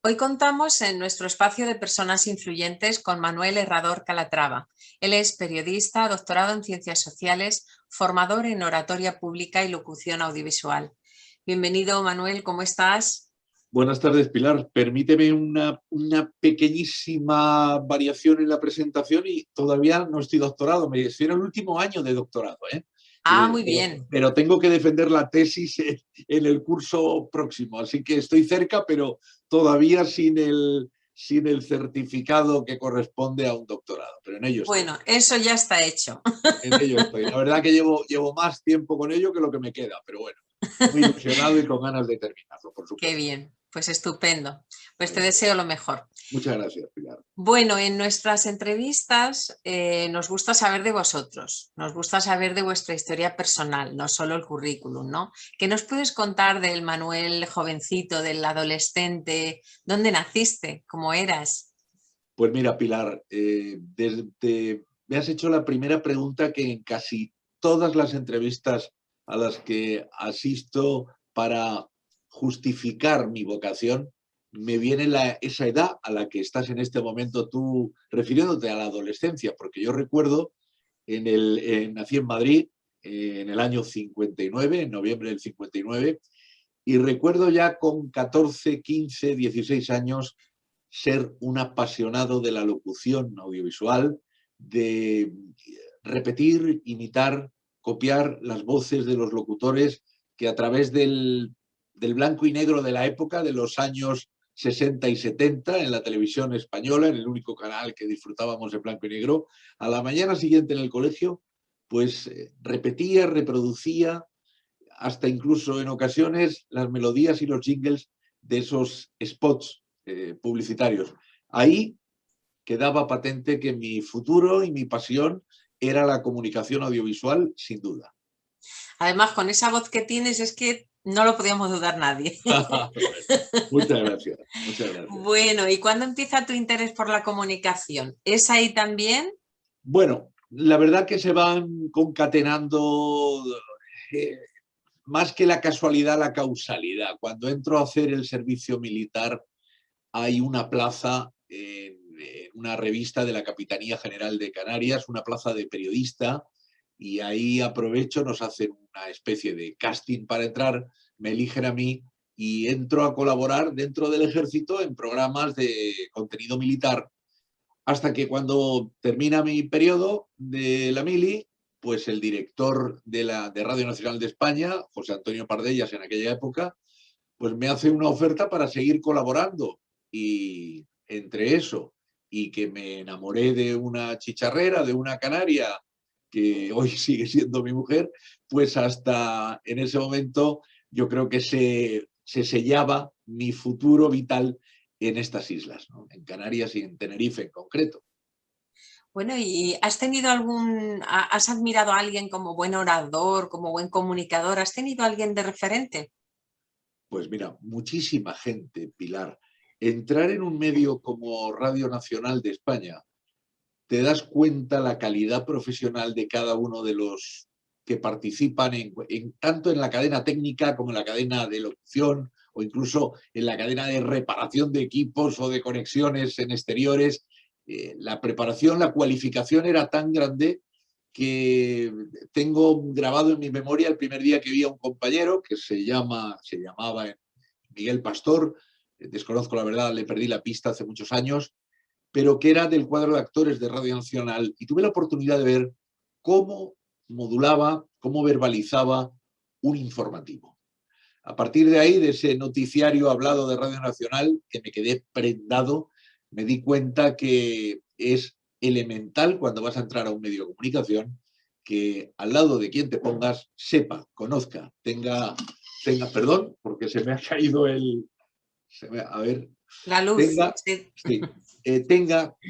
Hoy contamos en nuestro espacio de personas influyentes con Manuel Herrador Calatrava. Él es periodista, doctorado en Ciencias Sociales, formador en oratoria pública y locución audiovisual. Bienvenido, Manuel, ¿cómo estás? Buenas tardes, Pilar. Permíteme una pequeñísima variación en la presentación y todavía no estoy doctorado. Estoy en el último año de doctorado, ¿eh? Muy Pero, bien. pero tengo que defender la tesis en el curso próximo, así que estoy cerca, pero todavía sin el certificado que corresponde a un doctorado. Pero en ello estoy. Bueno, eso ya está hecho. En ello estoy. La verdad que llevo más tiempo con ello que lo que me queda, pero bueno, muy ilusionado y con ganas de terminarlo, por Qué supuesto. bien, pues estupendo. Pues te Muy bien. deseo lo mejor. Muchas gracias, Pilar. Bueno, en nuestras entrevistas nos gusta saber de vosotros, nos gusta saber de vuestra historia personal, no solo el currículum, ¿no? ¿Qué nos puedes contar del Manuel jovencito, del adolescente? ¿Dónde naciste? ¿Cómo eras? Pues mira, Pilar, me has hecho la primera pregunta que en casi todas las entrevistas a las que asisto para justificar mi vocación, me viene esa edad a la que estás en este momento tú refiriéndote a la adolescencia, porque yo recuerdo, nací en Madrid en el año 59, en noviembre del 59, y recuerdo ya con 14, 15, 16 años ser un apasionado de la locución audiovisual, de repetir, imitar, copiar las voces de los locutores que a través del blanco y negro de la época, de los años 60 y 70, en la televisión española, en el único canal que disfrutábamos en blanco y negro, a la mañana siguiente en el colegio, pues repetía, reproducía, hasta incluso en ocasiones las melodías y los jingles de esos spots publicitarios. Ahí quedaba patente que mi futuro y mi pasión era la comunicación audiovisual, sin duda. Además, con esa voz que tienes es que no lo podíamos dudar nadie. Muchas gracias, muchas gracias. Bueno, ¿y cuándo empieza tu interés por la comunicación? ¿Es ahí también? Bueno, la verdad que se van concatenando eh, más que la casualidad, la causalidad. Cuando entro a hacer el servicio militar, hay una plaza en una revista de la Capitanía General de Canarias, una plaza de periodista, y ahí aprovecho, nos hacen una especie de casting para entrar, me eligen a mí y entro a colaborar dentro del ejército en programas de contenido militar, hasta que cuando termina mi periodo de la mili, pues el director de Radio Nacional de España, José Antonio Pardellas en aquella época, pues me hace una oferta para seguir colaborando. Y entre eso y que me enamoré de una chicharrera, de una canaria, que hoy sigue siendo mi mujer, pues hasta en ese momento yo creo que se sellaba mi futuro vital en estas islas, ¿no? En Canarias y en Tenerife en concreto. Bueno, ¿y has admirado a alguien como buen orador, como buen comunicador? ¿Has tenido a alguien de referente? Pues mira, muchísima gente, Pilar. Entrar en un medio como Radio Nacional de España, te das cuenta la calidad profesional de cada uno de los que participan tanto en la cadena técnica como en la cadena de locución o incluso en la cadena de reparación de equipos o de conexiones en exteriores. La preparación, la cualificación era tan grande que tengo grabado en mi memoria el primer día que vi a un compañero que se llamaba Miguel Pastor, desconozco la verdad, le perdí la pista hace muchos años, pero que era del cuadro de actores de Radio Nacional, y tuve la oportunidad de ver cómo modulaba, cómo verbalizaba un informativo. A partir de ahí, de ese noticiario hablado de Radio Nacional, que me quedé prendado, me di cuenta que es elemental cuando vas a entrar a un medio de comunicación que al lado de quien te pongas sepa, conozca, perdón, porque se me ha caído a ver, La luz, tenga, sí. sí,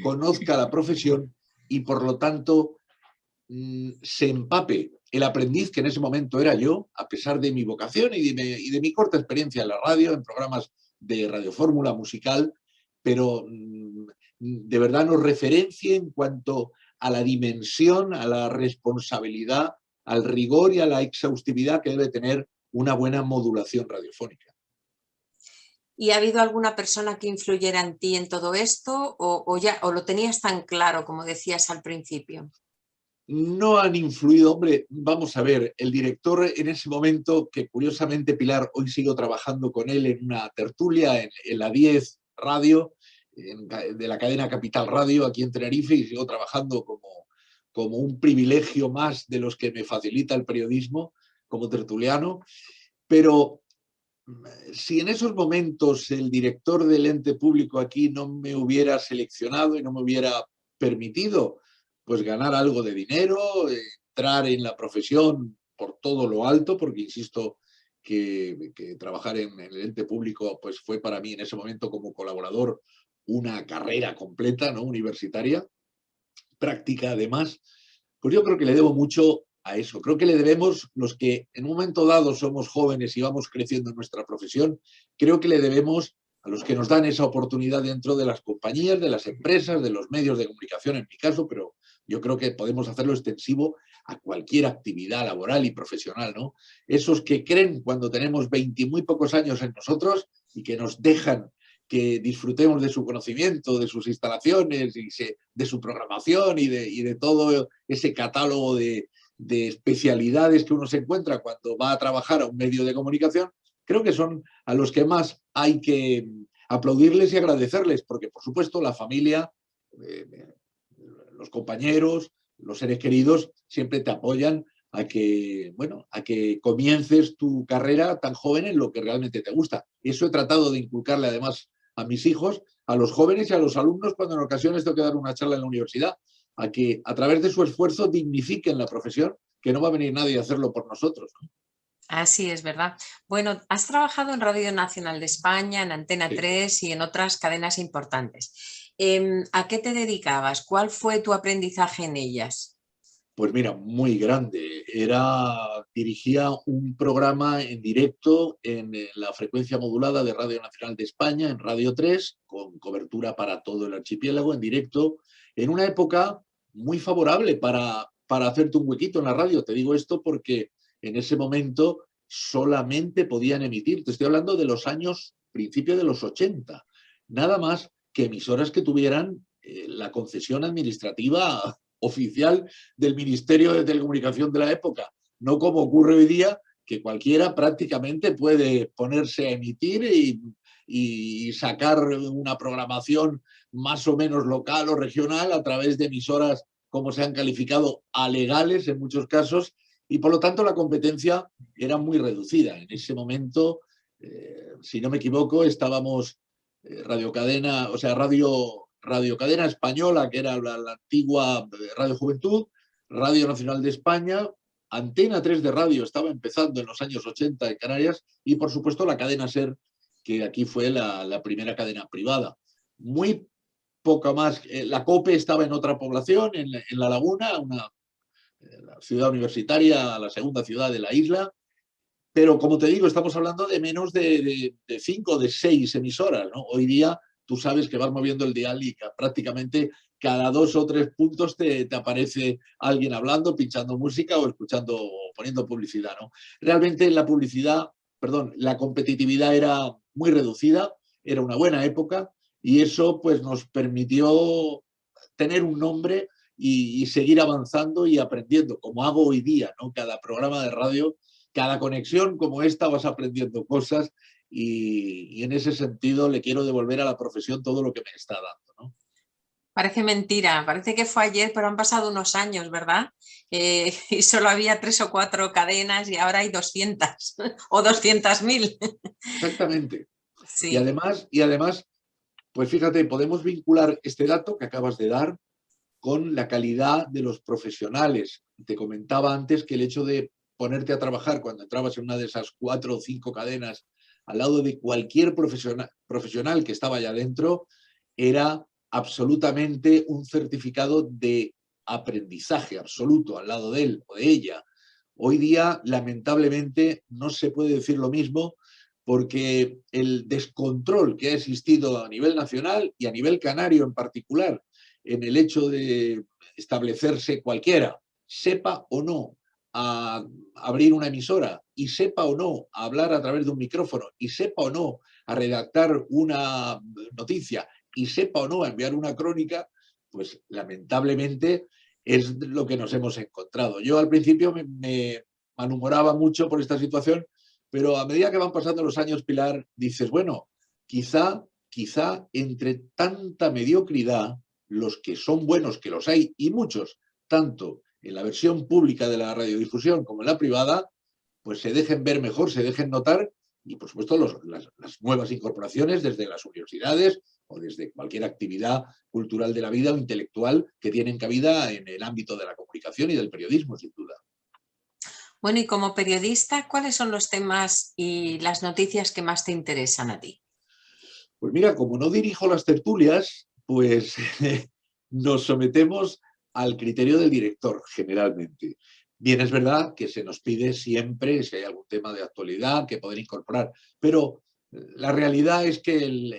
conozca la profesión y por lo tanto se empape el aprendiz que en ese momento era yo, a pesar de mi vocación y de mi corta experiencia en la radio, en programas de radiofórmula musical, pero de verdad nos referencie en cuanto a la dimensión, a la responsabilidad, al rigor y a la exhaustividad que debe tener una buena modulación radiofónica. ¿Y ha habido alguna persona que influyera en ti en todo esto o lo tenías tan claro como decías al principio? No han influido, hombre, vamos a ver, el director en ese momento, que curiosamente Pilar, hoy sigo trabajando con él en una tertulia en la 10 Radio, de la cadena Capital Radio aquí en Tenerife, y sigo trabajando como un privilegio más de los que me facilita el periodismo como tertuliano, pero si en esos momentos el director del ente público aquí no me hubiera seleccionado y no me hubiera permitido pues ganar algo de dinero, entrar en la profesión por todo lo alto, porque insisto que trabajar en el ente público pues fue para mí en ese momento como colaborador una carrera completa, ¿no? Universitaria, práctica además, pues yo creo que le debo mucho a eso. Creo que le debemos, los que en un momento dado somos jóvenes y vamos creciendo en nuestra profesión, creo que le debemos a los que nos dan esa oportunidad dentro de las compañías, de las empresas, de los medios de comunicación en mi caso, pero yo creo que podemos hacerlo extensivo a cualquier actividad laboral y profesional, ¿no? Esos que creen cuando tenemos 20 y muy pocos años en nosotros y que nos dejan que disfrutemos de su conocimiento, de sus instalaciones, de su programación y de todo ese catálogo de especialidades que uno se encuentra cuando va a trabajar a un medio de comunicación, creo que son a los que más hay que aplaudirles y agradecerles, porque por supuesto la familia, eh, los compañeros, los seres queridos siempre te apoyan a que, bueno, a que comiences tu carrera tan joven en lo que realmente te gusta. Eso he tratado de inculcarle además a mis hijos, a los jóvenes y a los alumnos cuando en ocasiones tengo que dar una charla en la universidad, a que a través de su esfuerzo dignifiquen la profesión, que no va a venir nadie a hacerlo por nosotros, ¿no? Así es, ¿verdad? Bueno, has trabajado en Radio Nacional de España, en Antena Sí. 3 y en otras cadenas importantes. ¿A qué te dedicabas? ¿Cuál fue tu aprendizaje en ellas? Pues mira, muy grande. Dirigía un programa en directo en la frecuencia modulada de Radio Nacional de España, en Radio 3, con cobertura para todo el archipiélago en directo, en una época muy favorable para hacerte un huequito en la radio. Te digo esto porque en ese momento solamente podían emitir, te estoy hablando de los años, principio de los 80, nada más que emisoras que tuvieran la concesión administrativa oficial del Ministerio de Telecomunicación de la época, no como ocurre hoy día, que cualquiera prácticamente puede ponerse a emitir y sacar una programación más o menos local o regional a través de emisoras, como se han calificado, alegales en muchos casos, y por lo tanto la competencia era muy reducida. En ese momento, si no me equivoco, estábamos Radio Cadena, o sea, Radio Cadena Española, que era la antigua Radio Juventud, Radio Nacional de España, Antena 3 de radio estaba empezando en los años 80 en Canarias y por supuesto la cadena SER, que aquí fue la primera cadena privada. Muy poca más. La COPE estaba en otra población, en La Laguna, la ciudad universitaria, la segunda ciudad de la isla, pero como te digo, estamos hablando de menos de 5 o de 6 emisoras, ¿no? Hoy día tú sabes que vas moviendo el dial y prácticamente cada 2 o 3 puntos te aparece alguien hablando, pinchando música o escuchando o poniendo publicidad, ¿no? Realmente la publicidad, perdón, la competitividad era muy reducida, era una buena época y eso pues nos permitió tener un nombre y seguir avanzando y aprendiendo, como hago hoy día, ¿no? Cada programa de radio, cada conexión como esta vas aprendiendo cosas y en ese sentido le quiero devolver a la profesión todo lo que me está dando, ¿no? Parece mentira, parece que fue ayer, pero han pasado unos años, ¿verdad? Y solo había 3 o 4 cadenas y ahora hay 200 o 200.000. Exactamente. Sí. Y además, pues fíjate, podemos vincular este dato que acabas de dar con la calidad de los profesionales. Te comentaba antes que el hecho de ponerte a trabajar cuando entrabas en una de esas 4 o 5 cadenas al lado de cualquier profesional que estaba allá dentro era absolutamente un certificado de aprendizaje absoluto al lado de él o de ella. Hoy día, lamentablemente, no se puede decir lo mismo porque el descontrol que ha existido a nivel nacional y a nivel canario en particular en el hecho de establecerse cualquiera, sepa o no, a abrir una emisora y sepa o no hablar a través de un micrófono y sepa o no a redactar una noticia y sepa o no a enviar una crónica, pues lamentablemente es lo que nos hemos encontrado. Yo al principio me malhumoraba mucho por esta situación, pero a medida que van pasando los años, Pilar, dices, bueno, quizá entre tanta mediocridad, los que son buenos, que los hay, y muchos, tanto en la versión pública de la radiodifusión como en la privada, pues se dejen ver mejor, se dejen notar, y por supuesto las nuevas incorporaciones desde las universidades o desde cualquier actividad cultural de la vida o intelectual que tienen cabida en el ámbito de la comunicación y del periodismo, sin duda. Bueno, y como periodista, ¿cuáles son los temas y las noticias que más te interesan a ti? Pues mira, como no dirijo las tertulias, pues nos sometemos al criterio del director, generalmente. Bien, es verdad que se nos pide siempre, si hay algún tema de actualidad, que poder incorporar, pero la realidad es que el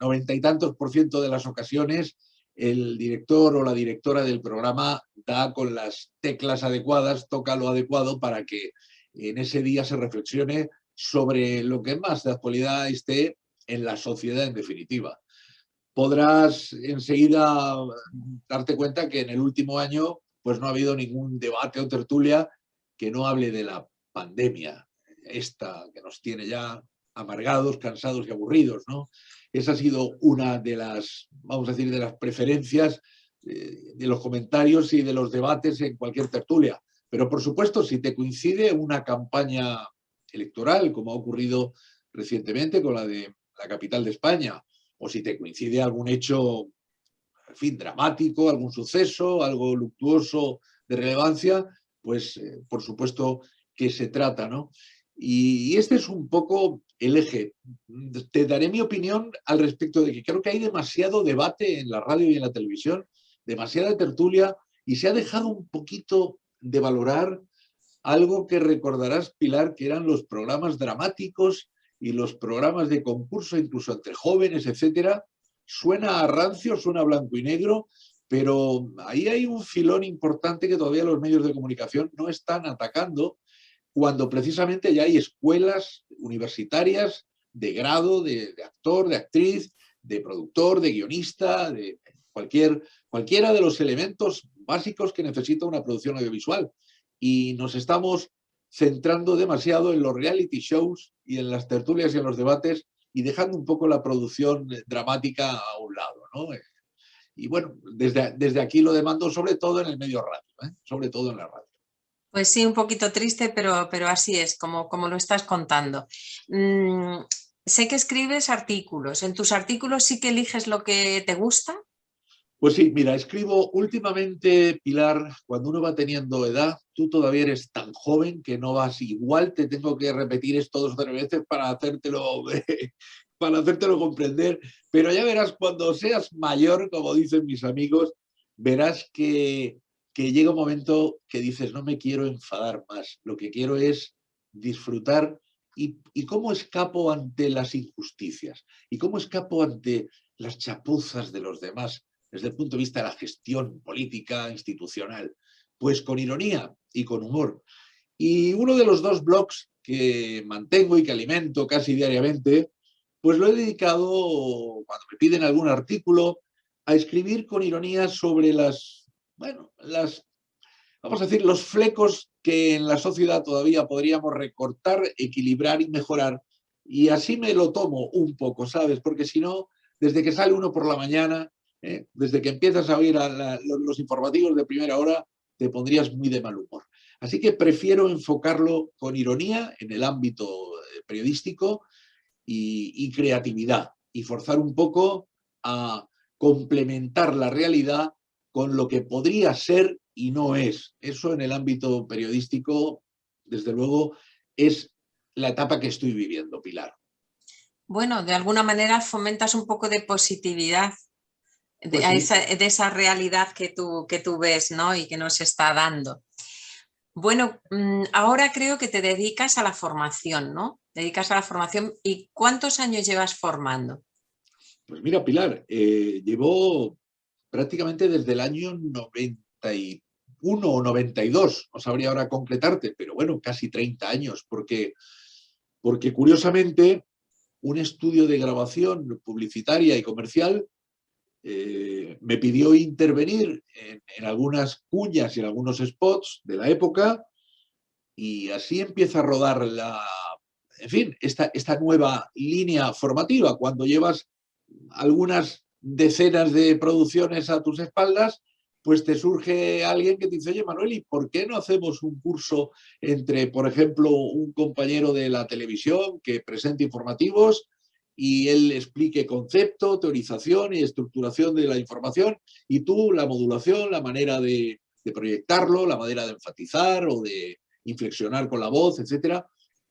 90 y tantos % de las ocasiones el director o la directora del programa da con las teclas adecuadas, toca lo adecuado para que en ese día se reflexione sobre lo que más de actualidad esté en la sociedad en definitiva. Podrás enseguida darte cuenta que en el último año pues no ha habido ningún debate o tertulia que no hable de la pandemia, esta que nos tiene ya amargados, cansados y aburridos, ¿no? Esa ha sido una de las, vamos a decir, de las preferencias de los comentarios y de los debates en cualquier tertulia. Pero por supuesto, si te coincide una campaña electoral, como ha ocurrido recientemente con la de la capital de España, o si te coincide algún hecho, en fin, dramático, algún suceso, algo luctuoso de relevancia, pues por supuesto que se trata, ¿no? Y este es un poco el eje. Te daré mi opinión al respecto de que creo que hay demasiado debate en la radio y en la televisión, demasiada tertulia, y se ha dejado un poquito de valorar algo que recordarás, Pilar, que eran los programas dramáticos y los programas de concurso, incluso entre jóvenes, etcétera. Suena a rancio, suena a blanco y negro, pero ahí hay un filón importante que todavía los medios de comunicación no están atacando, cuando precisamente ya hay escuelas universitarias de grado, de actor, de actriz, de productor, de guionista, de cualquiera de los elementos básicos que necesita una producción audiovisual. Y nos estamos centrando demasiado en los reality shows y en las tertulias y en los debates y dejando un poco la producción dramática a un lado, ¿no? Y bueno, desde aquí lo demando sobre todo en el medio radio, sobre todo en la radio. Pues sí, un poquito triste, pero así es, como lo estás contando. Sé que escribes artículos. ¿En tus artículos sí que eliges lo que te gusta? Pues sí, mira, escribo últimamente, Pilar, cuando uno va teniendo edad, tú todavía eres tan joven que no vas igual, te tengo que repetir esto 2 o 3 veces para hacértelo comprender, pero ya verás, cuando seas mayor, como dicen mis amigos, verás que llega un momento que dices, no me quiero enfadar más, lo que quiero es disfrutar y cómo escapo ante las injusticias y cómo escapo ante las chapuzas de los demás desde el punto de vista de la gestión política, institucional, pues con ironía y con humor. Y uno de los 2 blogs que mantengo y que alimento casi diariamente, pues lo he dedicado, cuando me piden algún artículo, a escribir con ironía sobre vamos a decir, los flecos que en la sociedad todavía podríamos recortar, equilibrar y mejorar. Y así me lo tomo un poco, ¿sabes? Porque si no, desde que sale uno por la mañana, desde que empiezas a oír los informativos de primera hora, te pondrías muy de mal humor. Así que prefiero enfocarlo con ironía en el ámbito periodístico y creatividad y forzar un poco a complementar la realidad con lo que podría ser y no es. Eso en el ámbito periodístico, desde luego, es la etapa que estoy viviendo, Pilar. Bueno, de alguna manera fomentas un poco de positividad Pues sí. de esa realidad que tú ves, ¿no? Y que nos está dando. Bueno, ahora creo que te dedicas a la formación, ¿no? Dedicas a la formación. ¿Y cuántos años llevas formando? Pues mira, Pilar, llevo prácticamente desde el año 90 o 92, no sabría ahora concretarte, pero bueno, casi 30 años, porque curiosamente un estudio de grabación publicitaria y comercial me pidió intervenir en algunas cuñas y en algunos spots de la época, y así empieza a rodar en fin, esta nueva línea formativa. Cuando llevas algunas decenas de producciones a tus espaldas, pues te surge alguien que te dice, oye, Manuel, ¿y por qué no hacemos un curso entre, por ejemplo, un compañero de la televisión que presente informativos y él explique concepto, teorización y estructuración de la información, y tú la modulación, la manera de proyectarlo, la manera de enfatizar o de inflexionar con la voz, etcétera?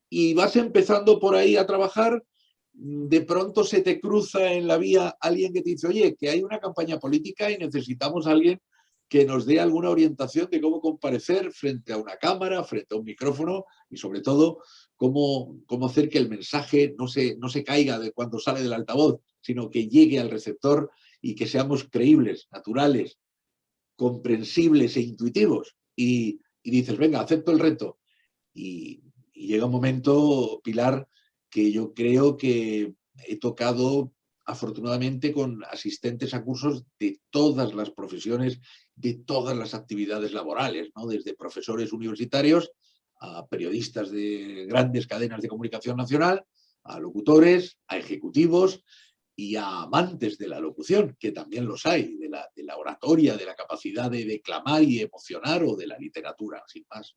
Y vas empezando por ahí a trabajar. De pronto se te cruza en la vía alguien que te dice, oye, que hay una campaña política y necesitamos a alguien que nos dé alguna orientación de cómo comparecer frente a una cámara, frente a un micrófono, y sobre todo cómo hacer que el mensaje no se caiga de cuando sale del altavoz, sino que llegue al receptor y que seamos creíbles, naturales, comprensibles e intuitivos. Y dices, venga, acepto el reto. Y llega un momento, Pilar, que yo creo que he tocado afortunadamente con asistentes a cursos de todas las profesiones, de todas las actividades laborales, ¿no? Desde profesores universitarios a periodistas de grandes cadenas de comunicación nacional, a locutores, a ejecutivos y a amantes de la locución, que también los hay, de la oratoria, de la capacidad de declamar y emocionar, o de la literatura, sin más,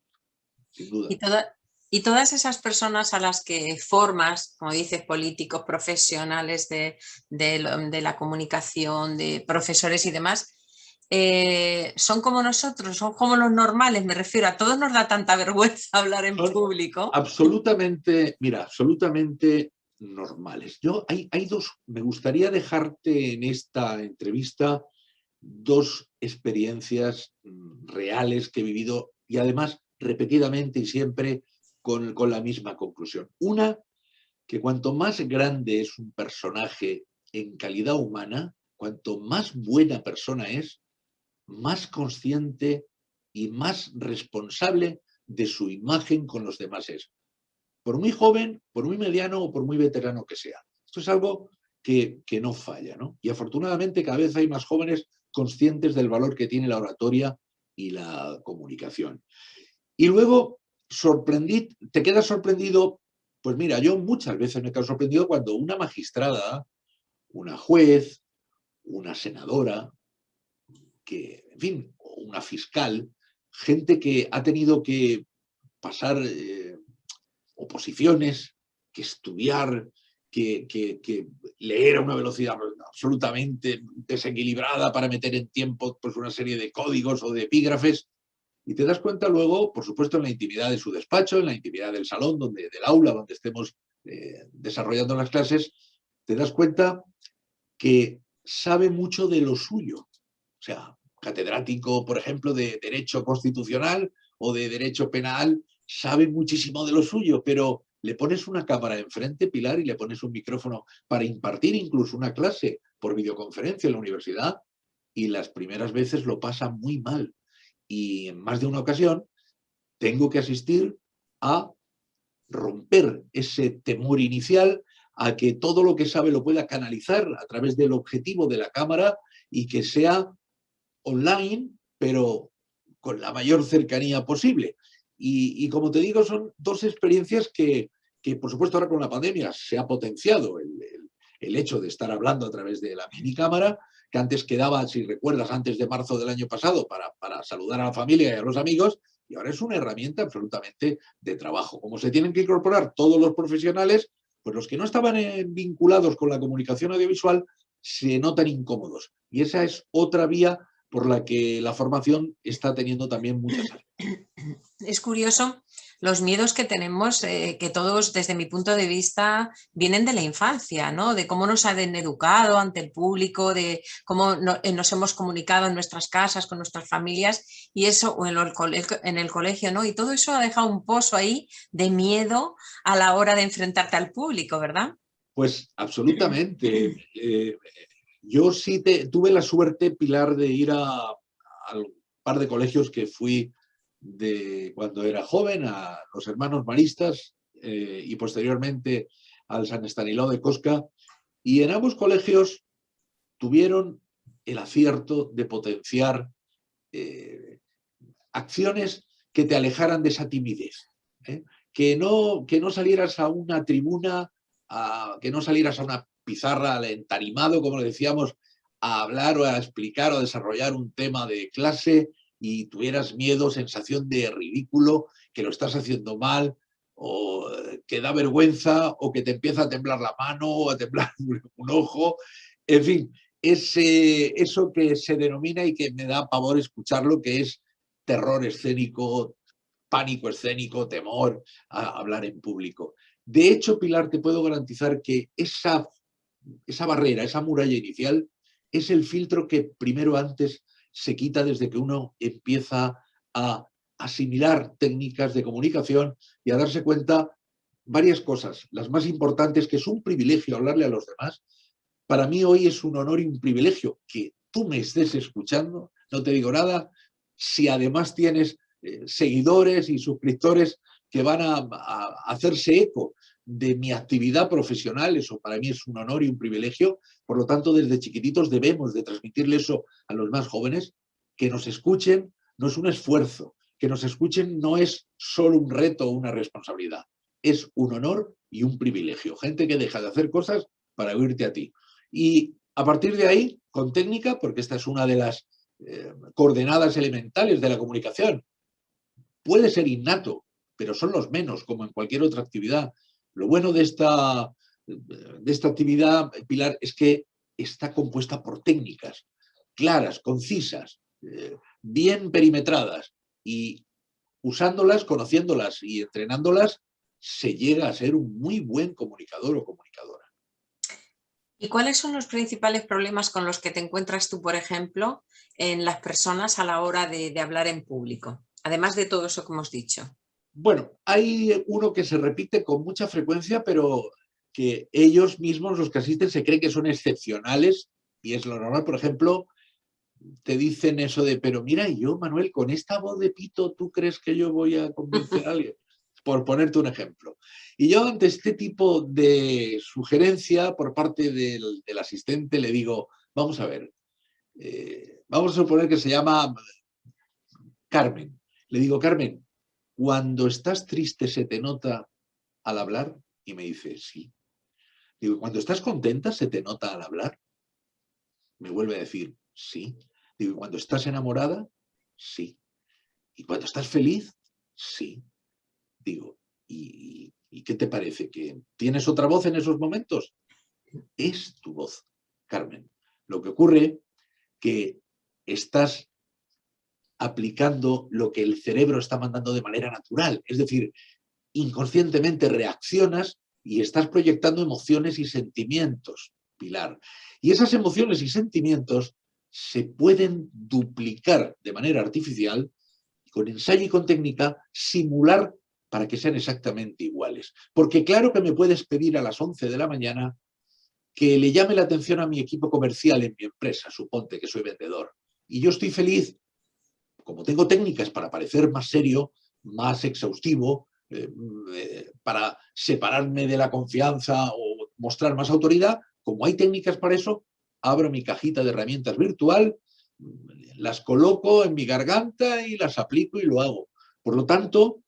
sin duda. Y, y todas esas personas a las que formas, como dices, políticos, profesionales de la comunicación, de profesores y demás, son como nosotros, son como los normales, me refiero, a todos nos da tanta vergüenza hablar en Son público. absolutamente, mira, absolutamente normales. Hay dos, me gustaría dejarte en esta entrevista dos experiencias reales que he vivido, y además repetidamente y siempre con la misma conclusión. Una, que cuanto más grande es un personaje en calidad humana, cuanto más buena persona es, más consciente y más responsable de su imagen con los demás es. Por muy joven, por muy mediano o por muy veterano que sea. Esto es algo que no falla, ¿no? Y afortunadamente cada vez hay más jóvenes conscientes del valor que tiene la oratoria y la comunicación. Y luego te quedas sorprendido. Pues mira, yo muchas veces me quedo sorprendido cuando una magistrada, una juez, una senadora, que, en fin, una fiscal, gente que ha tenido que pasar oposiciones, que estudiar, que leer a una velocidad absolutamente desequilibrada para meter en tiempo pues, una serie de códigos o de epígrafes. Y te das cuenta luego, por supuesto, en la intimidad de su despacho, en la intimidad del salón, del aula donde estemos desarrollando las clases, te das cuenta que sabe mucho de lo suyo. O sea, catedrático, por ejemplo, de Derecho Constitucional o de Derecho Penal, sabe muchísimo de lo suyo, pero le pones una cámara enfrente, Pilar, y le pones un micrófono para impartir incluso una clase por videoconferencia en la universidad, y las primeras veces lo pasa muy mal. Y en más de una ocasión tengo que asistir a romper ese temor inicial, a que todo lo que sabe lo pueda canalizar a través del objetivo de la cámara y que sea online, pero con la mayor cercanía posible. Y como te digo, son dos experiencias que, por supuesto, ahora con la pandemia se ha potenciado el hecho de estar hablando a través de la minicámara, que antes quedaba, si recuerdas, antes de marzo del año pasado para saludar a la familia y a los amigos, y ahora es una herramienta absolutamente de trabajo. Como se tienen que incorporar todos los profesionales, pues los que no estaban vinculados con la comunicación audiovisual se notan incómodos. Y esa es otra vía por la que la formación está teniendo también muchas áreas. Es curioso los miedos que tenemos, que todos, desde mi punto de vista, vienen de la infancia, ¿no? De cómo nos han educado ante el público, de cómo nos hemos comunicado en nuestras casas, con nuestras familias, y eso, o en el colegio, ¿no? Y todo eso ha dejado un pozo ahí de miedo a la hora de enfrentarte al público, ¿verdad? Pues absolutamente. Yo sí tuve la suerte, Pilar, de ir a par de colegios que fui cuando era joven a los Hermanos Maristas y posteriormente al San Estanislao de Kostka, y en ambos colegios tuvieron el acierto de potenciar acciones que te alejaran de esa timidez, ¿eh? Que no salieras a una tribuna, que no salieras a una pizarra al entarimado, como le decíamos, a hablar o a explicar o a desarrollar un tema de clase y tuvieras miedo, sensación de ridículo, que lo estás haciendo mal, o que da vergüenza, o que te empieza a temblar la mano, o a temblar un ojo, en fin, eso que se denomina y que me da pavor escucharlo, que es terror escénico, pánico escénico, temor a hablar en público. De hecho, Pilar, te puedo garantizar que esa barrera, esa muralla inicial, es el filtro que primero antes se quita desde que uno empieza a asimilar técnicas de comunicación y a darse cuenta varias cosas. Las más importantes, que es un privilegio hablarle a los demás. Para mí hoy es un honor y un privilegio que tú me estés escuchando. No te digo nada. Si además tienes seguidores y suscriptores que van a hacerse eco de mi actividad profesional, eso para mí es un honor y un privilegio. Por lo tanto, desde chiquititos debemos de transmitirle eso a los más jóvenes, que nos escuchen no es un esfuerzo, que nos escuchen no es solo un reto o una responsabilidad, es un honor y un privilegio. Gente que deja de hacer cosas para oírte a ti. Y a partir de ahí, con técnica, porque esta es una de las coordenadas elementales de la comunicación, puede ser innato, pero son los menos, como en cualquier otra actividad. Lo bueno de esta actividad, Pilar, es que está compuesta por técnicas claras, concisas, bien perimetradas, y usándolas, conociéndolas y entrenándolas, se llega a ser un muy buen comunicador o comunicadora. ¿Y cuáles son los principales problemas con los que te encuentras tú, por ejemplo, en las personas a la hora de hablar en público? Además de todo eso que hemos dicho. Bueno, hay uno que se repite con mucha frecuencia, pero que ellos mismos, los que asisten, se creen que son excepcionales y es lo normal. Por ejemplo, te dicen eso de, pero mira, yo, Manuel, con esta voz de pito, ¿tú crees que yo voy a convencer a alguien? Por ponerte un ejemplo. Y yo ante este tipo de sugerencia por parte del asistente le digo, vamos a ver, vamos a suponer que se llama Carmen. Le digo, Carmen, cuando estás triste se te nota al hablar, y me dice, sí. Digo, cuando estás contenta se te nota al hablar. Me vuelve a decir, sí. Digo, cuando estás enamorada, sí. Y cuando estás feliz, sí. Digo, ¿y qué te parece? ¿Que tienes otra voz en esos momentos? Es tu voz, Carmen. Lo que ocurre que estás aplicando lo que el cerebro está mandando de manera natural. Es decir, inconscientemente reaccionas y estás proyectando emociones y sentimientos, Pilar. Y esas emociones y sentimientos se pueden duplicar de manera artificial, con ensayo y con técnica, simular para que sean exactamente iguales. Porque claro que me puedes pedir a las 11 de la mañana que le llame la atención a mi equipo comercial en mi empresa, suponte que soy vendedor. Y yo estoy feliz, como tengo técnicas para parecer más serio, más exhaustivo, para separarme de la confianza o mostrar más autoridad, como hay técnicas para eso, abro mi cajita de herramientas virtual, las coloco en mi garganta y las aplico y lo hago. Por lo tanto,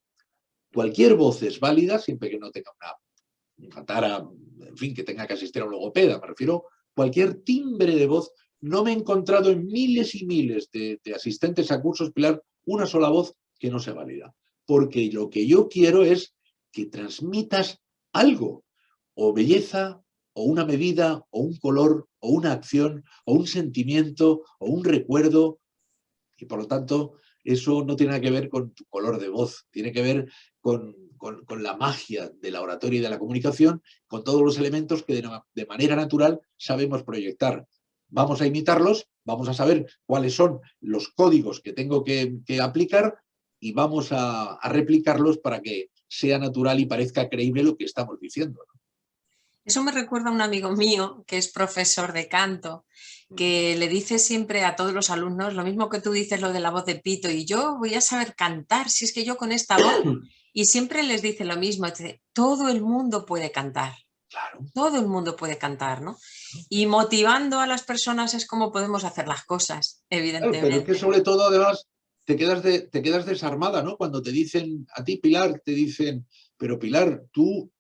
cualquier voz es válida siempre que no tenga una tara, en fin, que tenga que asistir a un logopeda. Me refiero a cualquier timbre de voz. No me he encontrado en miles y miles de asistentes a cursos, Pilar, una sola voz que no sea válida. Porque lo que yo quiero es que transmitas algo, o belleza, o una medida, o un color, o una acción, o un sentimiento, o un recuerdo, y por lo tanto eso no tiene nada que ver con tu color de voz, tiene que ver con la magia de la oratoria y de la comunicación, con todos los elementos que de manera natural sabemos proyectar. Vamos a imitarlos, vamos a saber cuáles son los códigos que tengo que aplicar y vamos a replicarlos para que sea natural y parezca creíble lo que estamos diciendo, ¿no? Eso me recuerda a un amigo mío que es profesor de canto, que le dice siempre a todos los alumnos lo mismo que tú dices lo de la voz de pito, y yo voy a saber cantar, si es que yo con esta voz, y siempre les dice lo mismo, dice, todo el mundo puede cantar, Claro. todo el mundo puede cantar, ¿no? Y motivando a las personas es como podemos hacer las cosas, Claro, pero es que evidentemente. sobre todo, además, te quedas desarmada, ¿no? Cuando te dicen, a ti, Pilar, te dicen, pero Pilar, ¿tú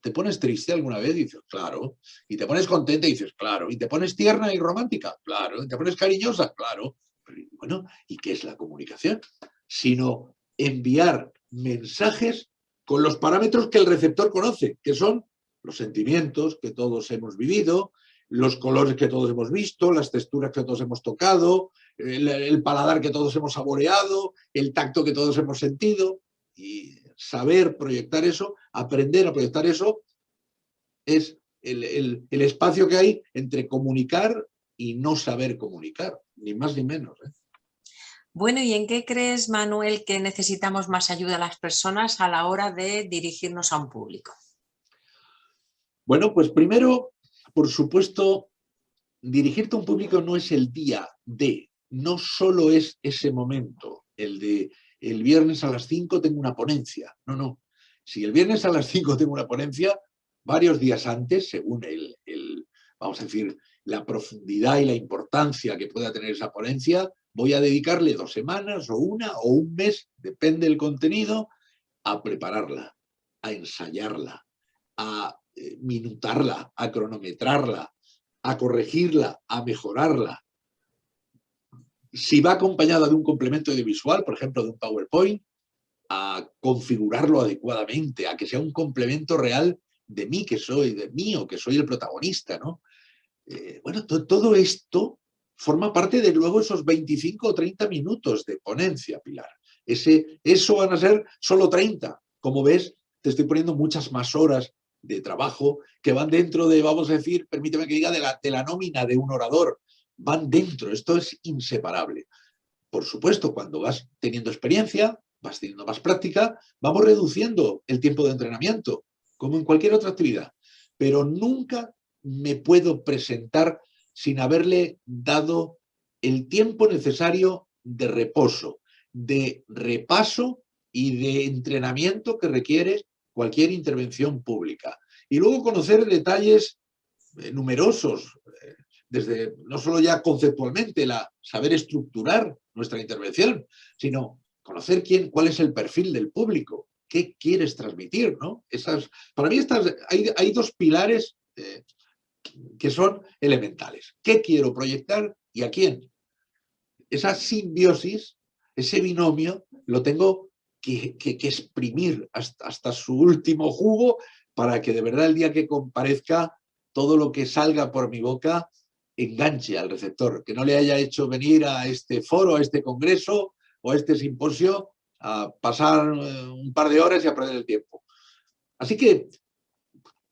te pones triste alguna vez? Y dices, claro. Y te pones contenta y dices, claro. Y te pones tierna y romántica, claro. Y te pones cariñosa, claro. Pero, bueno, ¿y qué es la comunicación? Sino enviar mensajes con los parámetros que el receptor conoce, que son los sentimientos que todos hemos vivido, los colores que todos hemos visto, las texturas que todos hemos tocado, el paladar que todos hemos saboreado, el tacto que todos hemos sentido. Y saber proyectar eso, aprender a proyectar eso, es el espacio que hay entre comunicar y no saber comunicar, ni más ni menos. Bueno, ¿y en qué crees, Manuel, que necesitamos más ayuda a las personas a la hora de dirigirnos a un público? Bueno, pues primero, por supuesto, dirigirte a un público no es el día de, no solo es ese momento, el de el viernes a las 5 tengo una ponencia. No, no. Si el viernes a las 5 tengo una ponencia, varios días antes, según vamos a decir, la profundidad y la importancia que pueda tener esa ponencia, voy a dedicarle 2 semanas o una o un mes, depende del contenido, a prepararla, a ensayarla, a minutarla, a cronometrarla, a corregirla, a mejorarla. Si va acompañada de un complemento audiovisual, por ejemplo, de un PowerPoint, a configurarlo adecuadamente, a que sea un complemento real de mí, que soy, de mío, que soy el protagonista, ¿no? Bueno, todo esto forma parte de luego esos 25 o 30 minutos de ponencia, Pilar. Eso van a ser solo 30. Como ves, te estoy poniendo muchas más horas de trabajo que van dentro de, vamos a decir, permíteme que diga, de la nómina de un orador. Van dentro, esto es inseparable. Por supuesto, cuando vas teniendo experiencia, vas teniendo más práctica, vamos reduciendo el tiempo de entrenamiento, como en cualquier otra actividad. Pero nunca me puedo presentar sin haberle dado el tiempo necesario de reposo, de repaso y de entrenamiento que requiere cualquier intervención pública. Y luego conocer detalles numerosos, desde no solo ya conceptualmente, saber estructurar nuestra intervención, sino conocer cuál es el perfil del público, qué quieres transmitir, ¿no? Para mí hay 2 pilares que son elementales. ¿Qué quiero proyectar y a quién? Esa simbiosis, ese binomio, lo tengo que exprimir hasta su último jugo para que de verdad el día que comparezca todo lo que salga por mi boca enganche al receptor, que no le haya hecho venir a este foro, a este congreso o a este simposio a pasar un par de horas y a perder el tiempo. Así que,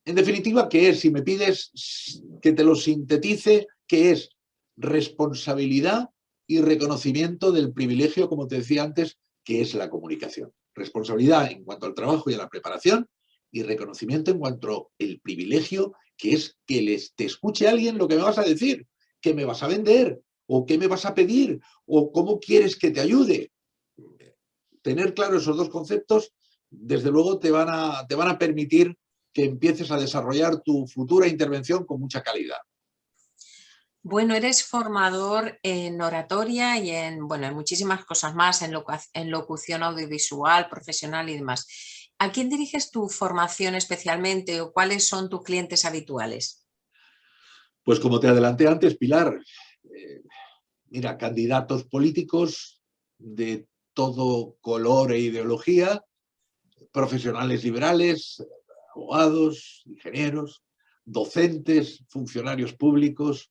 en definitiva, ¿qué es? Si me pides que te lo sintetice, ¿qué es? Responsabilidad y reconocimiento del privilegio, como te decía antes, que es la comunicación. Responsabilidad en cuanto al trabajo y a la preparación, y reconocimiento en cuanto al privilegio, que es que te escuche alguien lo que me vas a decir, qué me vas a vender, o qué me vas a pedir, o cómo quieres que te ayude. Tener claro esos 2 conceptos, desde luego te van a permitir que empieces a desarrollar tu futura intervención con mucha calidad. Bueno, eres formador en oratoria y bueno, en muchísimas cosas más, en locución audiovisual, profesional y demás. ¿A quién diriges tu formación especialmente o cuáles son tus clientes habituales? Pues como te adelanté antes, Pilar, mira, candidatos políticos de todo color e ideología, profesionales liberales, abogados, ingenieros, docentes, funcionarios públicos,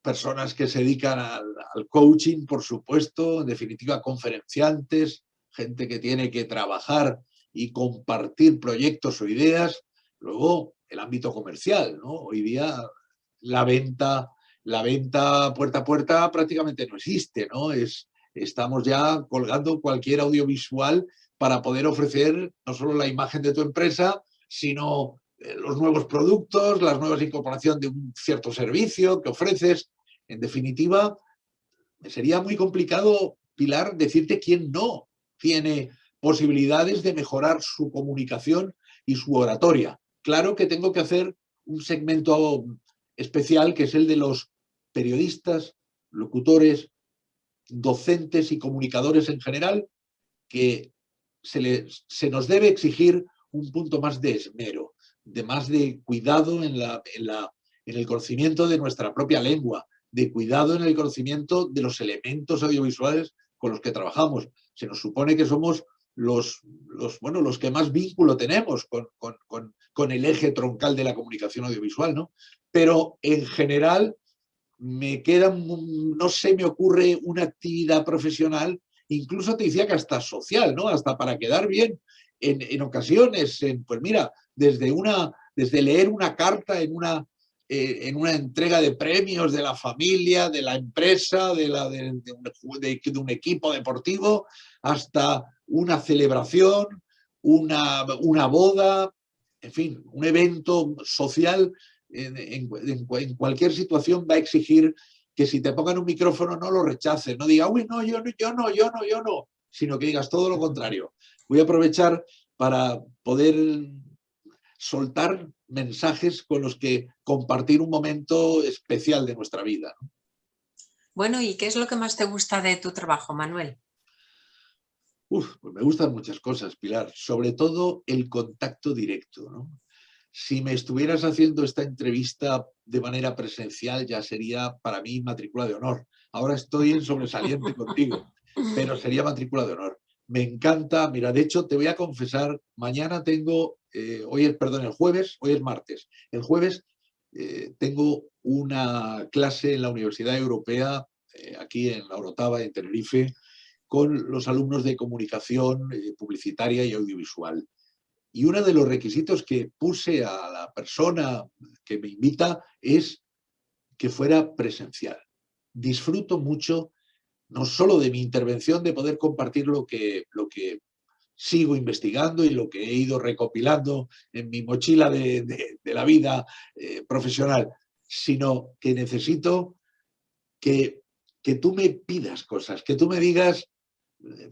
personas que se dedican al coaching, por supuesto, en definitiva, conferenciantes, gente que tiene que trabajar y compartir proyectos o ideas. Luego, el ámbito comercial, ¿no? Hoy día la venta puerta a puerta prácticamente no existe, ¿no? Estamos ya colgando cualquier audiovisual para poder ofrecer no solo la imagen de tu empresa, sino los nuevos productos, las nuevas incorporación de un cierto servicio que ofreces. En definitiva, sería muy complicado, Pilar, decirte quién no tiene posibilidades de mejorar su comunicación y su oratoria. Claro que tengo que hacer un segmento especial que es el de los periodistas, locutores, docentes y comunicadores en general, que se nos debe exigir un punto más de esmero, de más de cuidado en el conocimiento de nuestra propia lengua, de cuidado en el conocimiento de los elementos audiovisuales con los que trabajamos. Se nos supone que somos los que más vínculo tenemos con el eje troncal de la comunicación audiovisual, ¿no? Pero en general no se me ocurre una actividad profesional, incluso te decía que hasta social, ¿no? Hasta para quedar bien en ocasiones, pues mira, desde leer una carta en una entrega de premios de la familia, de la empresa, de un equipo deportivo, hasta una celebración, una boda, en fin, un evento social. En cualquier situación va a exigir que si te pongan un micrófono no lo rechaces, no digas, uy, no, yo no, sino que digas todo lo contrario. Voy a aprovechar para poder soltar mensajes con los que compartir un momento especial de nuestra vida, ¿no? Bueno, ¿y qué es lo que más te gusta de tu trabajo, Manuel? Pues me gustan muchas cosas, Pilar, sobre todo el contacto directo, ¿no? Si me estuvieras haciendo esta entrevista de manera presencial, ya sería para mí matrícula de honor. Ahora estoy en sobresaliente contigo, pero sería matrícula de honor. Me encanta, mira, de hecho te voy a confesar, mañana tengo, el jueves, hoy es martes, el jueves tengo una clase en la Universidad Europea, aquí en la Orotava, en Tenerife, con los alumnos de comunicación publicitaria y audiovisual. Y uno de los requisitos que puse a la persona que me invita es que fuera presencial. Disfruto mucho, no solo de mi intervención, de poder compartir lo que sigo investigando y lo que he ido recopilando en mi mochila de la vida profesional, sino que necesito que, que tú me pidas cosas, que tú me digas,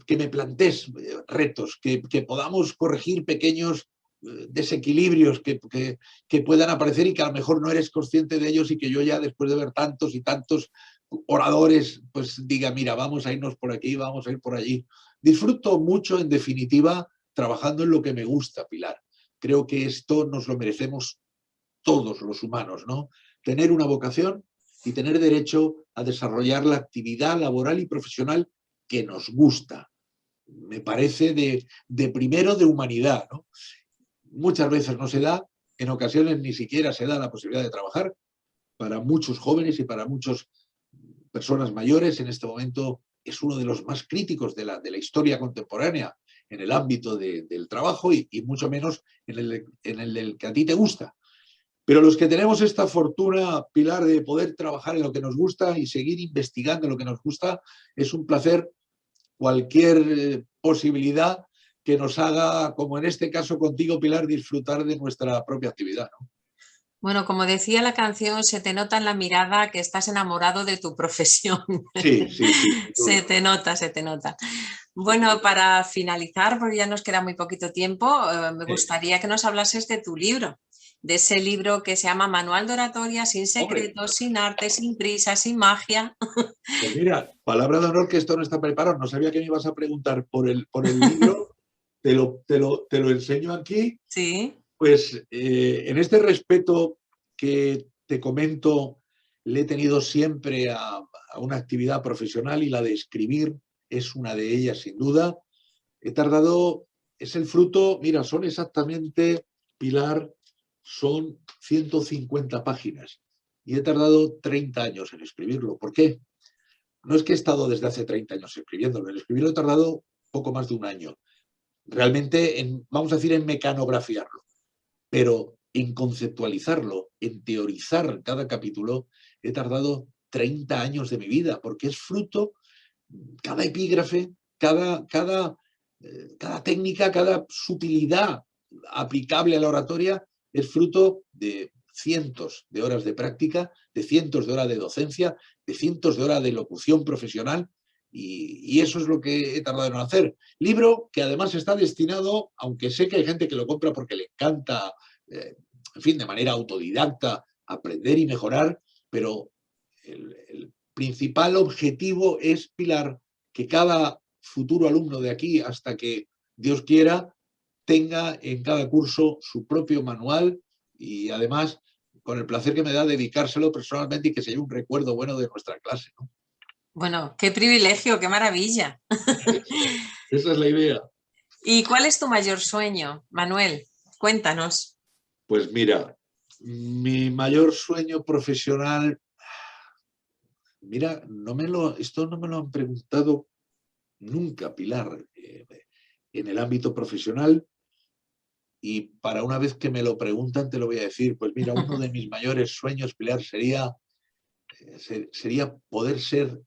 que me plantees retos, que podamos corregir pequeños desequilibrios que puedan aparecer y que a lo mejor no eres consciente de ellos y que yo ya después de ver tantos y tantos oradores, pues diga, mira, vamos a irnos por aquí, vamos a ir por allí. Disfruto mucho, en definitiva, trabajando en lo que me gusta, Pilar. Creo que esto nos lo merecemos todos los humanos, ¿no? Tener una vocación y tener derecho a desarrollar la actividad laboral y profesional que nos gusta. Me parece de primero de humanidad, ¿no? Muchas veces no se da, en ocasiones ni siquiera se da la posibilidad de trabajar. Para muchos jóvenes y para muchas personas mayores, en este momento es uno de los más críticos de la historia contemporánea en el ámbito del trabajo y mucho menos en el que a ti te gusta. Pero los que tenemos esta fortuna, Pilar, de poder trabajar en lo que nos gusta y seguir investigando en lo que nos gusta, es un placer cualquier posibilidad que nos haga, como en este caso contigo, Pilar, disfrutar de nuestra propia actividad, ¿no? Bueno, como decía la canción, se te nota en la mirada que estás enamorado de tu profesión. Sí, sí, sí, sin Se duda. te nota, se te nota. Bueno, para finalizar, porque ya nos queda muy poquito tiempo, me Sí. gustaría que nos hablases de tu libro, de ese libro que se llama Manual de Oratoria, sin Hombre, secretos, sin arte, sin prisa, sin magia. pues mira, palabra de honor que esto no está preparado. No sabía que me ibas a preguntar por el libro. Te lo enseño aquí. Sí. Pues en este respeto que te comento, le he tenido siempre a una actividad profesional y la de escribir es una de ellas, sin duda. He tardado, es el fruto, mira, son exactamente, Pilar, son 150 páginas y he tardado 30 años en escribirlo. ¿Por qué? No es que he estado desde hace 30 años escribiéndolo, en escribirlo he tardado poco más de un año. Realmente, vamos a decir, en mecanografiarlo, pero en conceptualizarlo, en teorizar cada capítulo, he tardado 30 años de mi vida, porque es fruto, cada epígrafe, cada técnica, cada sutilidad aplicable a la oratoria, es fruto de cientos de horas de práctica, de cientos de horas de docencia, de cientos de horas de locución profesional, y eso es lo que he tardado en hacer. Libro que además está destinado, aunque sé que hay gente que lo compra porque le encanta, en fin, de manera autodidacta, aprender y mejorar, pero el principal objetivo es, Pilar, que cada futuro alumno de aquí, hasta que Dios quiera, tenga en cada curso su propio manual y además con el placer que me da dedicárselo personalmente y que se lleve un recuerdo bueno de nuestra clase, ¿no? Bueno, qué privilegio, qué maravilla. Esa es la idea. ¿Y cuál es tu mayor sueño, Manuel? Cuéntanos. Pues mira, mi mayor sueño profesional, mira, esto no me lo han preguntado nunca, Pilar, en el ámbito profesional, y para una vez que me lo preguntan te lo voy a decir. Pues mira, uno de mis mayores sueños, Pilar, sería poder ser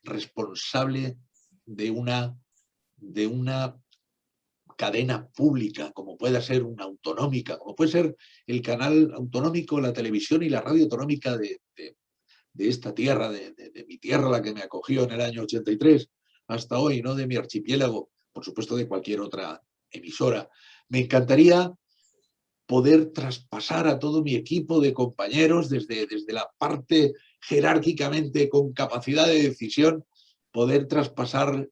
responsable de una cadena pública, como pueda ser una autonómica, como puede ser el canal autonómico, la televisión y la radio autonómica de esta tierra, de mi tierra, la que me acogió en el año 83, hasta hoy, no de mi archipiélago, por supuesto de cualquier otra emisora. Me encantaría poder traspasar a todo mi equipo de compañeros desde la parte jerárquicamente con capacidad de decisión, poder traspasar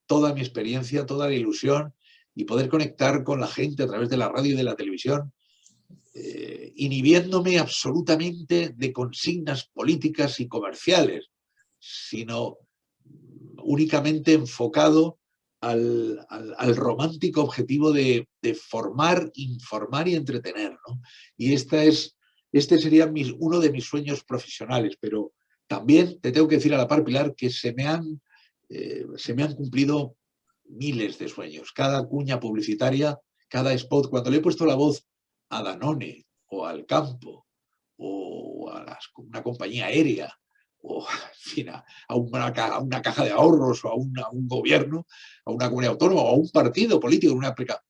toda mi experiencia, toda la ilusión y poder conectar con la gente a través de la radio y de la televisión, inhibiéndome absolutamente de consignas políticas y comerciales, sino únicamente enfocado al romántico objetivo de formar, informar y entretener, ¿no? Y este sería uno de mis sueños profesionales, pero también te tengo que decir a la par, Pilar, que se me han cumplido miles de sueños. Cada cuña publicitaria, cada spot, cuando le he puesto la voz a Danone o al Campo o a una compañía aérea o en fin, a una caja de ahorros o a un gobierno, a una comunidad autónoma o a un partido político,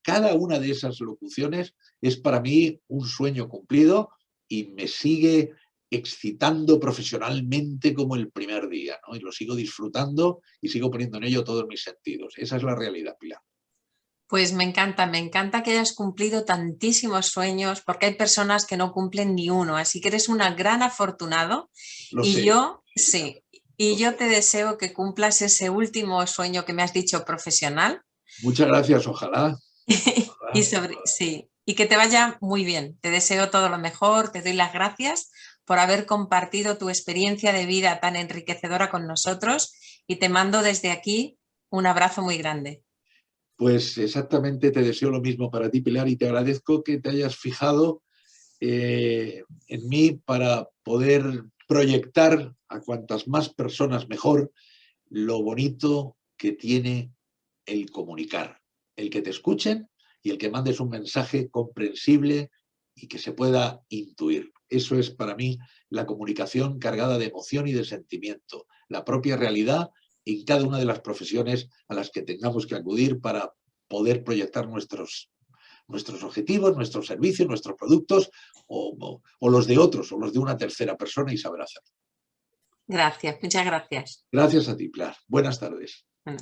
cada una de esas locuciones es para mí un sueño cumplido y me sigue excitando profesionalmente como el primer día, ¿no? Y lo sigo disfrutando y sigo poniendo en ello todos mis sentidos. Esa es la realidad, Pilar. Pues me encanta que hayas cumplido tantísimos sueños, porque hay personas que no cumplen ni uno, así que eres un gran afortunado. Lo Y sé. yo, sí, y yo te deseo que cumplas ese último sueño que me has dicho profesional. Muchas gracias, ojalá. Sí, y que te vaya muy bien. Te deseo todo lo mejor, te doy las gracias por haber compartido tu experiencia de vida tan enriquecedora con nosotros y te mando desde aquí un abrazo muy grande. Pues exactamente te deseo lo mismo para ti, Pilar, y te agradezco que te hayas fijado en mí para poder proyectar a cuantas más personas mejor lo bonito que tiene el comunicar, el que te escuchen y el que mandes un mensaje comprensible y que se pueda intuir. Eso es para mí la comunicación cargada de emoción y de sentimiento, la propia realidad en cada una de las profesiones a las que tengamos que acudir para poder proyectar nuestros objetivos, nuestros servicios, nuestros productos o los de otros o los de una tercera persona y saber hacerlo. Gracias, muchas gracias. Gracias a ti, Pilar. Buenas tardes. Bueno.